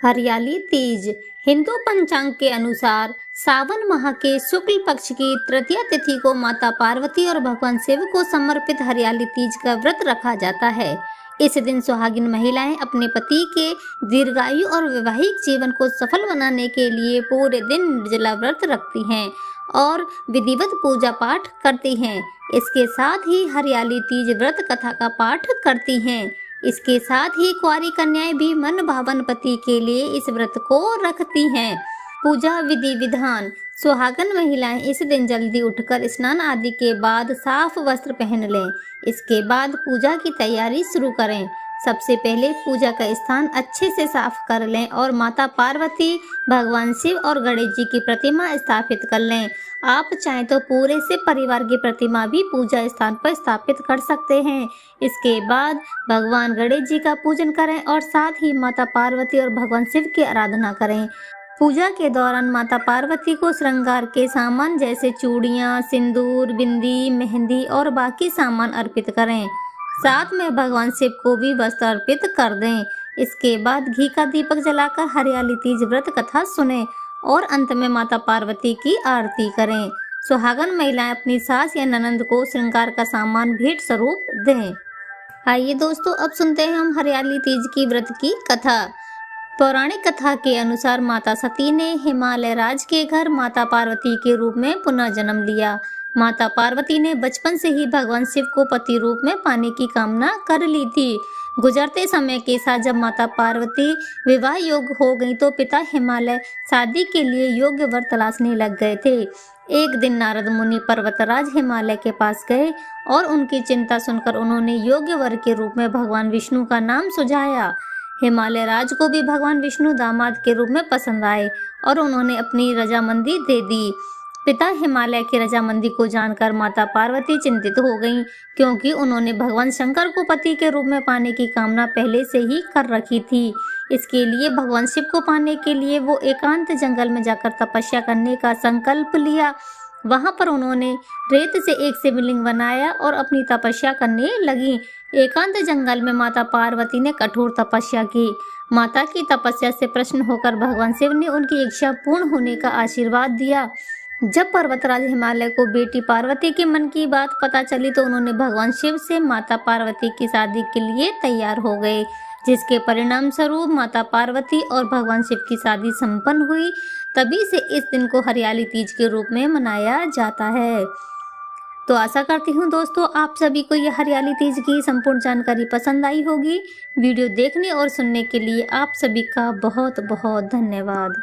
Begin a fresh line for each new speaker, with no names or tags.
हरियाली तीज हिंदू पंचांग के अनुसार सावन माह के शुक्ल पक्ष की तृतीया तिथि को माता पार्वती और भगवान शिव को समर्पित हरियाली तीज का व्रत रखा जाता है। इस दिन सुहागिन महिलाएं अपने पति के दीर्घायु और वैवाहिक जीवन को सफल बनाने के लिए पूरे दिन निर्जला व्रत रखती हैं और विधिवत पूजा पाठ करती हैं। इसके साथ ही हरियाली तीज व्रत कथा का पाठ करती हैं। इसके साथ ही कुंवारी कन्याएं भी मन भावन पति के लिए इस व्रत को रखती हैं। पूजा विधि विधान। सुहागन महिलाएं इस दिन जल्दी उठकर स्नान आदि के बाद साफ वस्त्र पहन लें। इसके बाद पूजा की तैयारी शुरू करें। सबसे पहले पूजा का स्थान अच्छे से साफ कर लें और माता पार्वती, भगवान शिव और गणेश जी की प्रतिमा स्थापित कर लें। आप चाहें तो पूरे से परिवार की प्रतिमा भी पूजा स्थान पर स्थापित कर सकते हैं। इसके बाद भगवान गणेश जी का पूजन करें और साथ ही माता पार्वती और भगवान शिव की आराधना करें। पूजा के दौरान माता पार्वती को श्रृंगार के सामान जैसे चूड़ियाँ, सिंदूर, बिंदी, मेहंदी और बाकी सामान अर्पित करें। साथ में भगवान शिव को भी वस्त्र अर्पित कर दें। इसके बाद घी का दीपक जलाकर हरियाली तीज व्रत कथा सुने और अंत में माता पार्वती की आरती करें। सुहागन महिलाएं अपनी सास या ननंद को श्रृंगार का सामान भेंट स्वरूप दें। आइए दोस्तों, अब सुनते हैं हम हरियाली तीज की व्रत की कथा। पौराणिक कथा के अनुसार माता सती ने हिमालय राज के घर माता पार्वती के रूप में पुनः जन्म लिया। माता पार्वती ने बचपन से ही भगवान शिव को पति रूप में पाने की कामना कर ली थी। गुजरते समय के साथ जब माता पार्वती विवाह योग्य हो गई तो पिता हिमालय शादी के लिए योग्य वर तलाशने लग गए थे। एक दिन नारद मुनि पर्वतराज हिमालय के पास गए और उनकी चिंता सुनकर उन्होंने योग्य वर के रूप में भगवान विष्णु का नाम सुझाया। हिमालय राज को भी भगवान विष्णु दामाद के रूप में पसंद आए और उन्होंने अपनी रजामंदी दे दी। पिता हिमालय की रजामंदी को जानकर माता पार्वती चिंतित हो गईं, क्योंकि उन्होंने भगवान शंकर को पति के रूप में पाने की कामना पहले से ही कर रखी थी। इसके लिए भगवान शिव को पाने के लिए वो एकांत जंगल में जाकर तपस्या करने का संकल्प लिया। वहां पर उन्होंने रेत से एक शिवलिंग बनाया और अपनी तपस्या करने लगी। एकांत जंगल में माता पार्वती ने कठोर तपस्या की। माता की तपस्या से प्रसन्न होकर भगवान शिव ने उनकी इच्छा पूर्ण होने का आशीर्वाद दिया। जब पर्वतराज हिमालय को बेटी पार्वती के मन की बात पता चली तो उन्होंने भगवान शिव से माता पार्वती की शादी के लिए तैयार हो गए, जिसके परिणाम स्वरूप माता पार्वती और भगवान शिव की शादी संपन्न हुई। तभी से इस दिन को हरियाली तीज के रूप में मनाया जाता है। तो आशा करती हूँ दोस्तों, आप सभी को यह हरियाली तीज की संपूर्ण जानकारी पसंद आई होगी। वीडियो देखने और सुनने के लिए आप सभी का बहुत बहुत धन्यवाद।